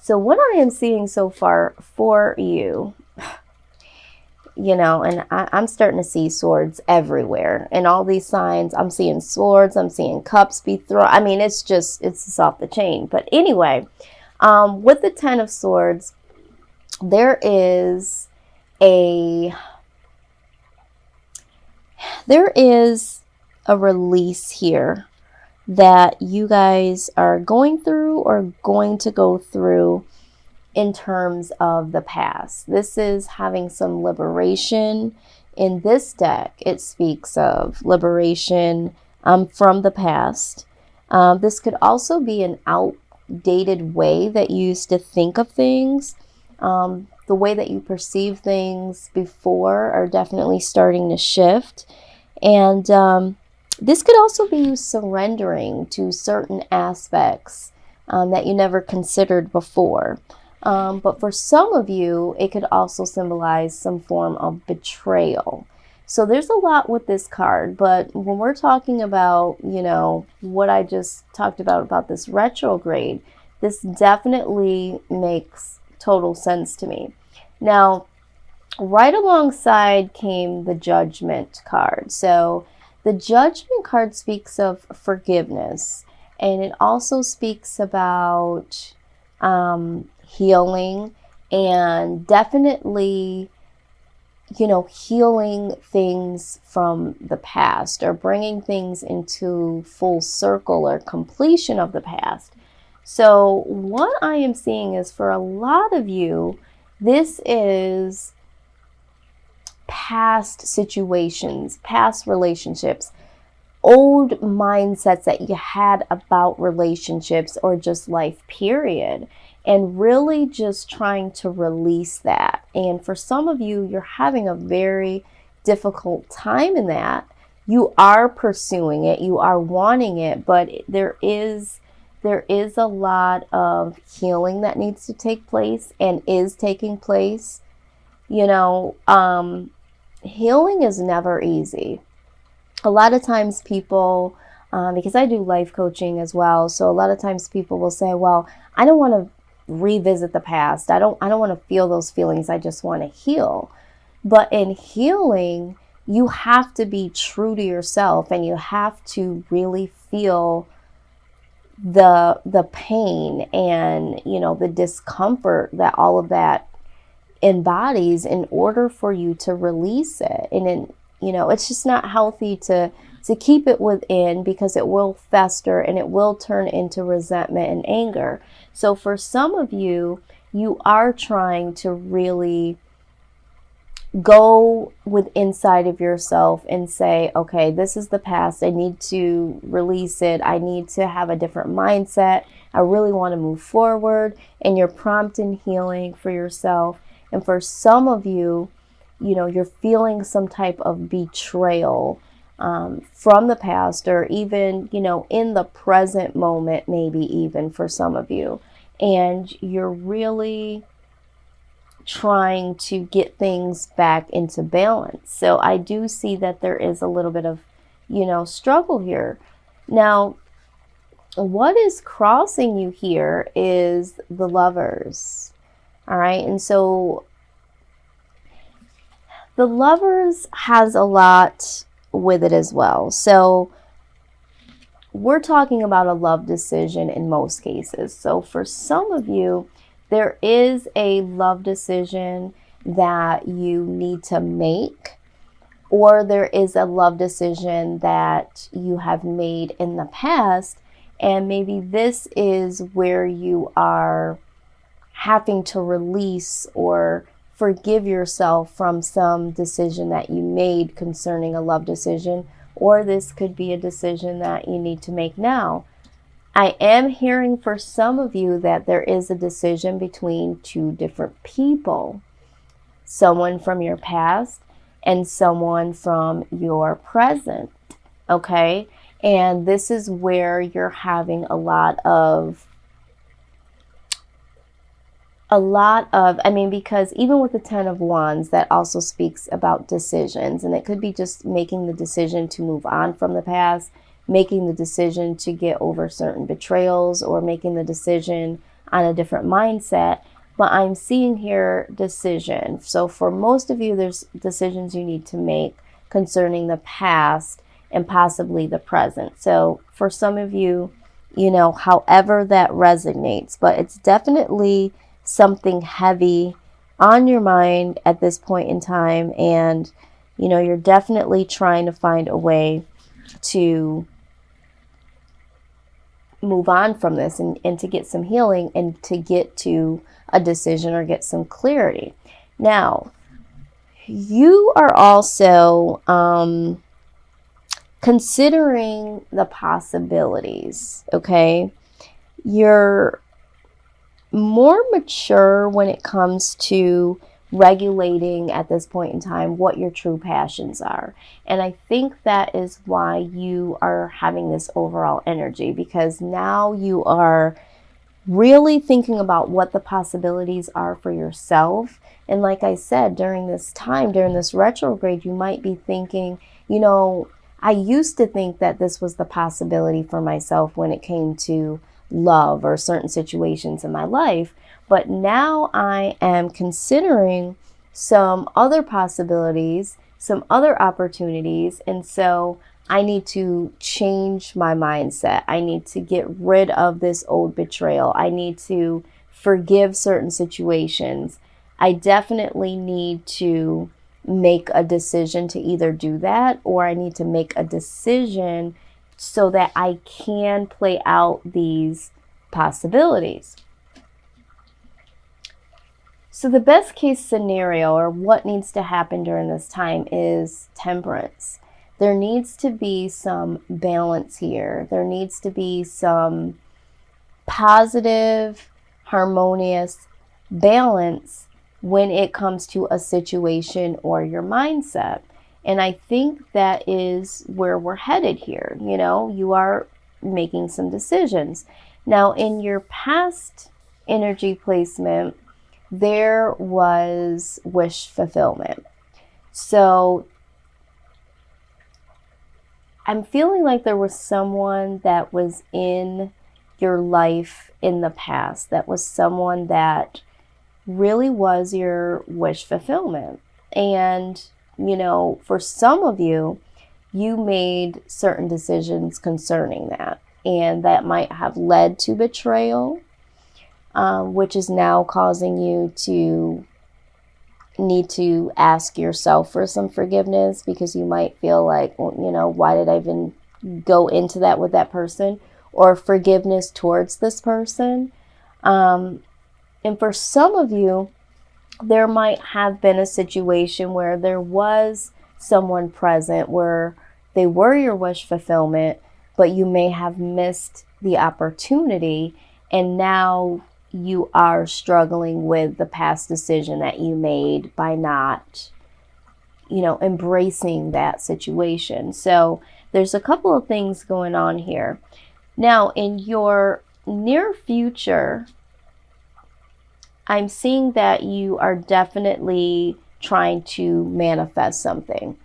So what I am seeing so far for you, and I'm starting to see swords everywhere. And all these signs, I'm seeing swords, I'm seeing cups be thrown. I mean, it's just off the chain. But anyway, with the Ten of Swords, there is a release here that you guys are going through or going to go through in terms of the past. This is having some liberation. In this deck, it speaks of liberation from the past. This could also be an outdated way that you used to think of things. The way that you perceive things before are definitely starting to shift. And this could also be you surrendering to certain aspects that you never considered before. But for some of you, it could also symbolize some form of betrayal. So there's a lot with this card, but when we're talking about, what I just talked about this retrograde, this definitely makes total sense to me. Now, right alongside came the Judgment card. So the Judgment card speaks of forgiveness, and it also speaks about healing, and definitely, healing things from the past or bringing things into full circle or completion of the past. So what I am seeing is, for a lot of you, this is past situations, past relationships, old mindsets that you had about relationships or just life, period. And really just trying to release that. And for some of you, you're having a very difficult time in that. You are pursuing it, you are wanting it, but there is a lot of healing that needs to take place and is taking place. Healing is never easy. A lot of times people, because I do life coaching as well, so a lot of times people will say, well, I don't want to revisit the past. I don't want to feel those feelings. I just want to heal. But in healing, you have to be true to yourself, and you have to really feel the pain and, the discomfort that all of that embodies in order for you to release it. And it's just not healthy to keep it within, because it will fester and it will turn into resentment and anger. So for some of you, you are trying to really go with inside of yourself and say, okay, this is the past. I need to release it. I need to have a different mindset. I really want to move forward. And you're prompting healing for yourself. And for some of you, you're feeling some type of betrayal from the past, or even, in the present moment, maybe even for some of you. And you're really trying to get things back into balance. So I do see that there is a little bit of, struggle here. Now, what is crossing you here is the Lovers. All right. And so the Lovers has a lot with it as well. So we're talking about a love decision in most cases. So for some of you, there is a love decision that you need to make, or there is a love decision that you have made in the past, and maybe this is where you are having to release or forgive yourself from some decision that you made concerning a love decision, or this could be a decision that you need to make now. I am hearing for some of you that there is a decision between two different people, someone from your past and someone from your present, okay? And this is where you're having a lot of, because even with the Ten of Wands, that also speaks about decisions, and it could be just making the decision to move on from the past, making the decision to get over certain betrayals, or making the decision on a different mindset. But I'm seeing here decision. So for most of you, there's decisions you need to make concerning the past and possibly the present. So for some of you, however that resonates, but it's definitely something heavy on your mind at this point in time. And, you're definitely trying to find a way to move on from this and to get some healing and to get to a decision or get some clarity. Now, you are also considering the possibilities, okay? You're more mature when it comes to regulating at this point in time what your true passions are. And I think that is why you are having this overall energy, because now you are really thinking about what the possibilities are for yourself. And like I said, during this time, during this retrograde, you might be thinking, I used to think that this was the possibility for myself when it came to love or certain situations in my life. But now I am considering some other possibilities, some other opportunities. And so I need to change my mindset. I need to get rid of this old betrayal. I need to forgive certain situations. I definitely need to make a decision to either do that, or I need to make a decision so that I can play out these possibilities. So the best case scenario, or what needs to happen during this time, is temperance. There needs to be some balance here. There needs to be some positive, harmonious balance when it comes to a situation or your mindset. And I think that is where we're headed here. You are making some decisions. Now, in your past energy placement, there was wish fulfillment. So I'm feeling like there was someone that was in your life in the past, that was someone that really was your wish fulfillment. And, for some of you, you made certain decisions concerning that. And that might have led to betrayal, which is now causing you to need to ask yourself for some forgiveness, because you might feel like, well, why did I even go into that with that person, or forgiveness towards this person. And for some of you, there might have been a situation where there was someone present where they were your wish fulfillment, but you may have missed the opportunity, and now you are struggling with the past decision that you made by not, embracing that situation. So there's a couple of things going on here. Now, in your near future, I'm seeing that you are definitely trying to manifest something.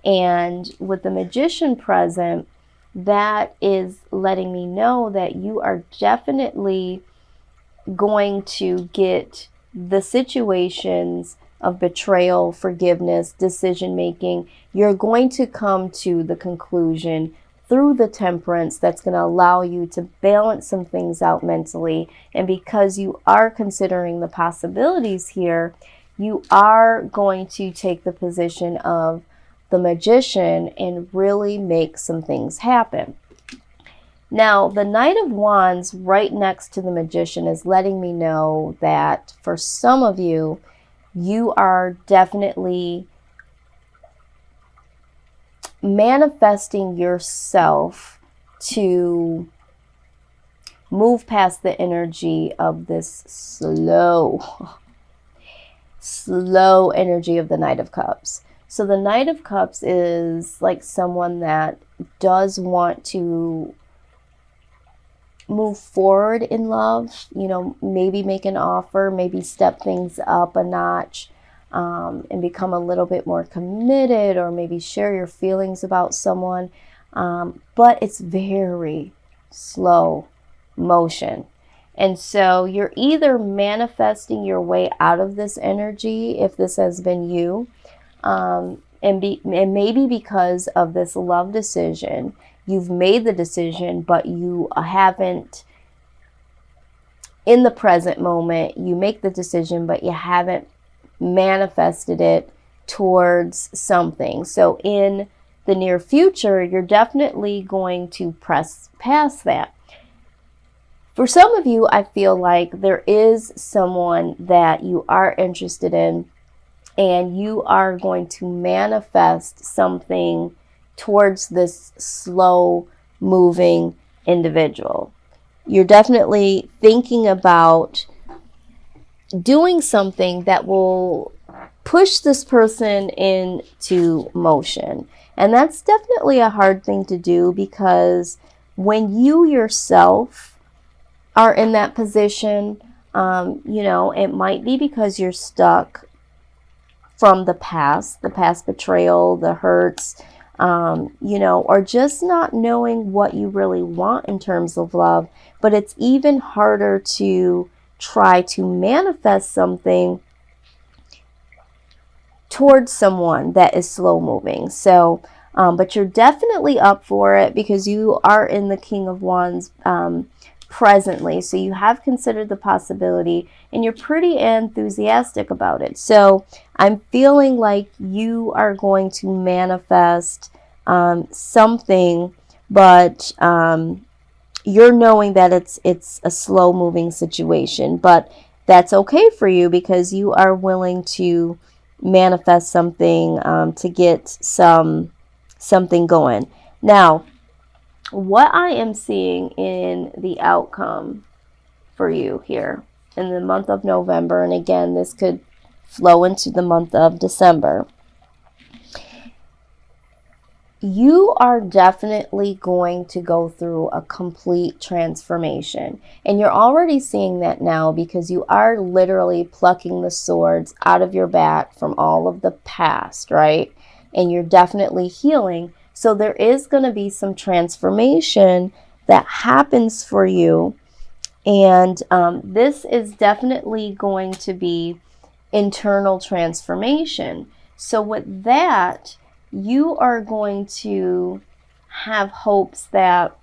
And with the Magician present, that is letting me know that you are definitely going to get the situations of betrayal, forgiveness, decision making. You're going to come to the conclusion through the temperance that's going to allow you to balance some things out mentally. And because you are considering the possibilities here, you are going to take the position of the Magician and really make some things happen. Now, the Knight of Wands right next to the Magician is letting me know that for some of you, you are definitely manifesting yourself to move past the energy of this slow energy of the Knight of Cups. So the Knight of Cups is like someone that does want to move forward in love, maybe make an offer, maybe step things up a notch, and become a little bit more committed, or maybe share your feelings about someone. But it's very slow motion. And so you're either manifesting your way out of this energy, if this has been you, and maybe because of this love decision, you've made the decision, but you haven't, in the present moment, you make the decision, but you haven't manifested it towards something. So in the near future, you're definitely going to press past that. For some of you, I feel like there is someone that you are interested in, and you are going to manifest something towards this slow moving individual. You're definitely thinking about doing something that will push this person into motion. And that's definitely a hard thing to do, because when you yourself are in that position, it might be because you're stuck from the past betrayal, the hurts, or just not knowing what you really want in terms of love. But it's even harder to try to manifest something towards someone that is slow moving. So, but you're definitely up for it, because you are in the King of Wands presently. So you have considered the possibility, and you're pretty enthusiastic about it. So I'm feeling like you are going to manifest something, but you're knowing that it's a slow moving situation. But that's okay for you, because you are willing to manifest something to get something going. Now, what I am seeing in the outcome for you here in the month of November, and again, this could flow into the month of December, you are definitely going to go through a complete transformation. And you're already seeing that now, because you are literally plucking the swords out of your back from all of the past, right? And you're definitely healing. So there is going to be some transformation that happens for you. And this is definitely going to be internal transformation. So with that, you are going to have hopes that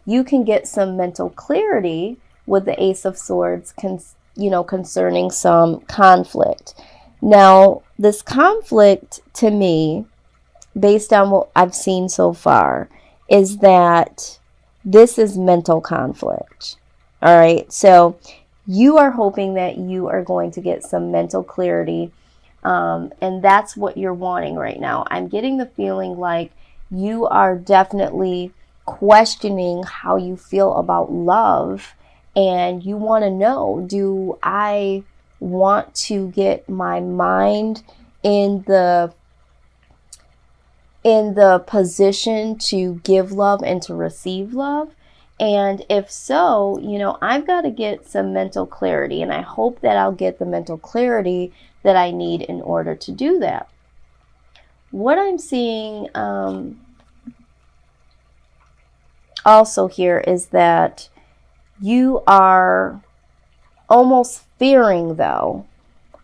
you can get some mental clarity with the Ace of Swords, concerning some conflict. Now, this conflict, to me, based on what I've seen so far, is that this is mental conflict. All right. So you are hoping that you are going to get some mental clarity. And that's what you're wanting right now. I'm getting the feeling like you are definitely questioning how you feel about love. And you want to know, do I want to get my mind in the position to give love and to receive love? And if so, I've got to get some mental clarity, and I hope that I'll get the mental clarity that I need in order to do that. What I'm seeing also here is that you are almost fearing, though,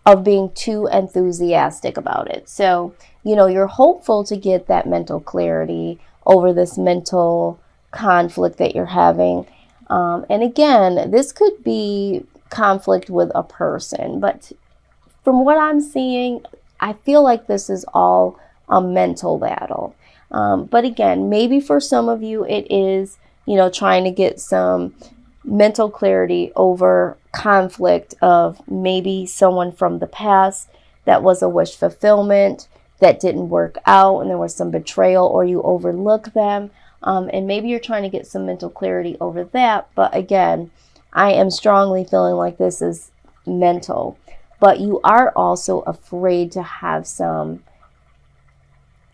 of being too enthusiastic about it. So, you're hopeful to get that mental clarity over this mental conflict that you're having. And again, this could be conflict with a person, but from what I'm seeing, I feel like this is all a mental battle. But again, maybe for some of you, it is, trying to get some mental clarity over conflict of maybe someone from the past that was a wish fulfillment that didn't work out, and there was some betrayal, or you overlook them. And maybe you're trying to get some mental clarity over that. But again, I am strongly feeling like this is mental. But you are also afraid to have some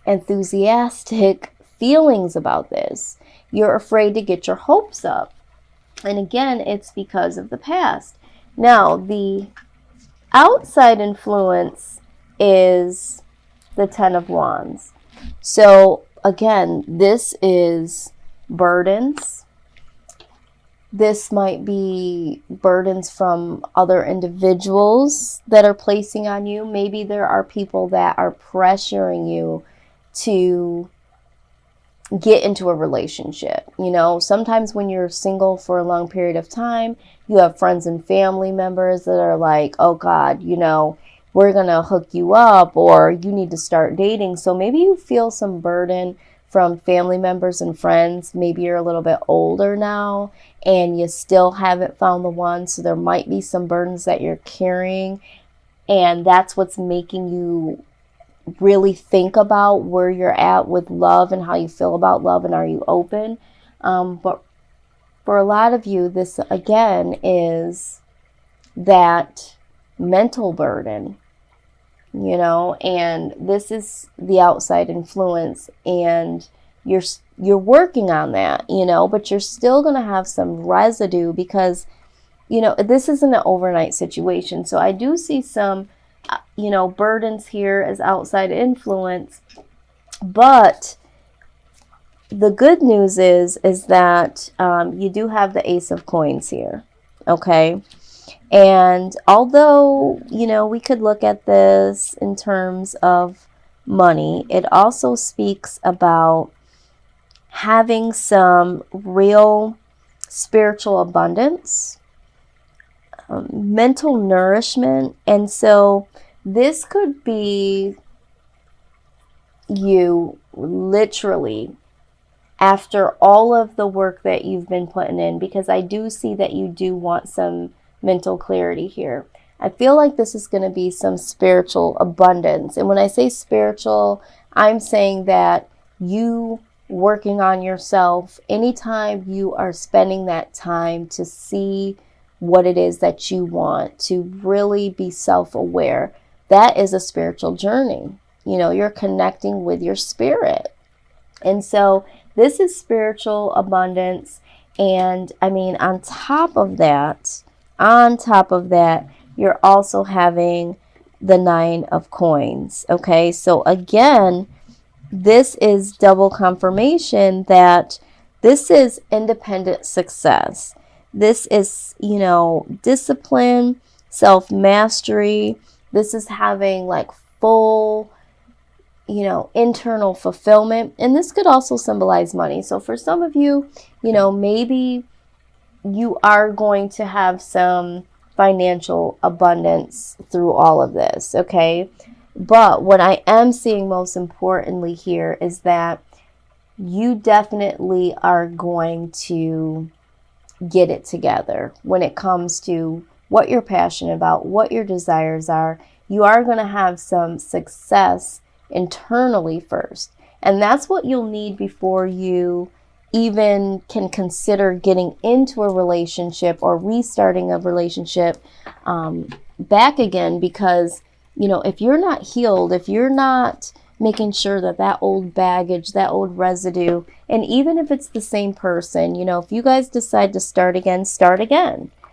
enthusiastic feelings about this. You're afraid to get your hopes up. And again, it's because of the past. Now, the outside influence is the Ten of Wands. So again, this is burdens. This might be burdens from other individuals that are placing on you. Maybe there are people that are pressuring you to get into a relationship. You know, sometimes when you're single for a long period of time, you have friends and family members that are like, oh God, you know, we're going to hook you up, or you need to start dating. So maybe you feel some burden from family members and friends. Maybe you're a little bit older now and you still haven't found the one. So there might be some burdens that you're carrying. And that's what's making you really think about where you're at with love and how you feel about love, and are you open. But for a lot of you, this again is that mental burden, you know, and this is the outside influence, and you're working on that, you know, but you're still going to have some residue because, you know, this isn't an overnight situation. So I do see some, you know, burdens here as outside influence, but the good news is that you do have the Ace of Coins here, okay? And although, you know, we could look at this in terms of money, it also speaks about having some real spiritual abundance, mental nourishment. And so this could be you literally after all of the work that you've been putting in, because I do see that you do want some mental clarity here. I feel like this is going to be some spiritual abundance. And when I say spiritual, I'm saying that you working on yourself, anytime you are spending that time to see what it is that you want, to really be self-aware, that is a spiritual journey. You know, you're connecting with your spirit. And so this is spiritual abundance. And I mean, on top of that, you're also having the Nine of Coins. Okay, so again, this is double confirmation that this is independent success. This is, you know, discipline, self-mastery. This is having like full, you know, internal fulfillment. And this could also symbolize money. So for some of you, you know, maybe you are going to have some financial abundance through all of this, okay? But what I am seeing most importantly here is that you definitely are going to get it together when it comes to what you're passionate about, what your desires are. You are going to have some success internally first. And that's what you'll need before you even can consider getting into a relationship or restarting a relationship back again. Because, you know, if you're not healed, if you're not making sure that that old baggage, that old residue, and even if it's the same person, you know, if you guys decide to start again,